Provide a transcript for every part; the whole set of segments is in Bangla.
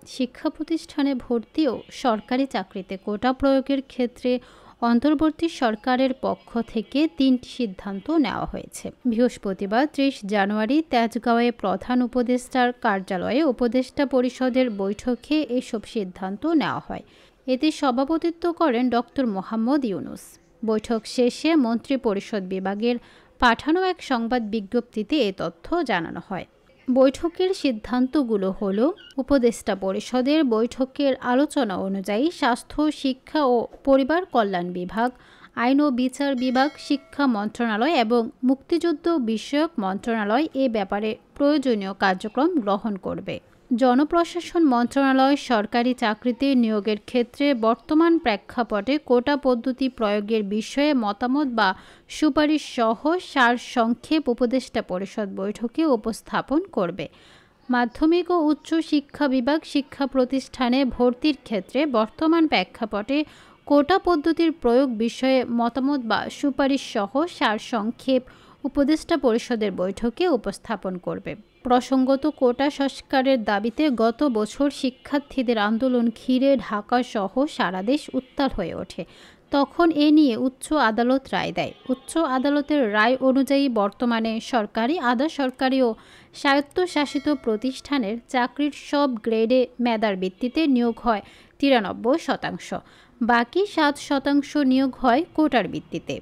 শিক্ষা প্রতিষ্ঠানে ভর্তি ও সরকারি চাকরিতে কোটা প্রয়োগের ক্ষেত্রে অন্তর্বর্তী সরকারের পক্ষ থেকে ৩টি সিদ্ধান্ত নেওয়া হয়েছে। বৃহস্পতিবার ৩০ জানুয়ারি তেজগাঁওয়ে প্রধান উপদেষ্টার কার্যালয়ে উপদেষ্টা পরিষদের বৈঠকে এসব সিদ্ধান্ত নেওয়া হয়। এতে সভাপতিত্ব করেন ডক্টর মোহাম্মদ ইউনুস। বৈঠক শেষে মন্ত্রিপরিষদ বিভাগের পাঠানো এক সংবাদ বিজ্ঞপ্তিতে এ তথ্য জানানো হয়। বৈঠকের সিদ্ধান্তগুলো হলো, উপদেষ্টা পরিষদের বৈঠকের আলোচনা অনুযায়ী স্বাস্থ্য, শিক্ষা ও পরিবার কল্যাণ বিভাগ, আইন ও বিচার বিভাগ, শিক্ষা মন্ত্রণালয় এবং মুক্তিযুদ্ধ বিষয়ক মন্ত্রণালয় এ ব্যাপারে প্রয়োজনীয় কার্যক্রম গ্রহণ করবে। জনপ্রশাসন মন্ত্রণালয় সরকারি চাকরিতে নিয়োগের ক্ষেত্রে বর্তমান প্রেক্ষাপটে কোটা পদ্ধতি প্রয়োগের বিষয়ে মতামত বা সুপারিশ সহ সারসংক্ষেপ উপদেষ্টা পরিষদ বৈঠকে উপস্থাপন করবে। মাধ্যমিক ও উচ্চ শিক্ষা বিভাগ শিক্ষা প্রতিষ্ঠানে ভর্তির ক্ষেত্রে বর্তমান প্রেক্ষাপটে কোটা পদ্ধতির প্রয়োগ বিষয়ে মতামত বা সুপারিশ সহ সারসংক্ষেপ উপদেষ্টা পরিষদের বৈঠকে উপস্থাপন করবে। প্রসঙ্গত, কোটা সংস্কারের দাবিতে গত বছর শিক্ষার্থীদের আন্দোলন ঘিরে ঢাকা সহ সারা দেশ উত্তাল হয়ে ওঠে। তখন এ নিয়ে উচ্চ আদালত রায় দেয়। উচ্চ আদালতের রায় অনুযায়ী বর্তমানে সরকারি, আধা সরকারি ও স্বায়ত্তশাসিত প্রতিষ্ঠানের চাকরির সব গ্রেডে মেধার ভিত্তিতে নিয়োগ হয় 93%, বাকি 7% নিয়োগ হয় কোটার ভিত্তিতে।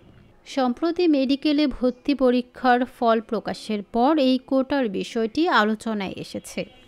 সম্প্রতি মেডিকেলে ভর্তি পরীক্ষার ফল প্রকাশের পর এই কোটার বিষয়টি আলোচনায় এসেছে।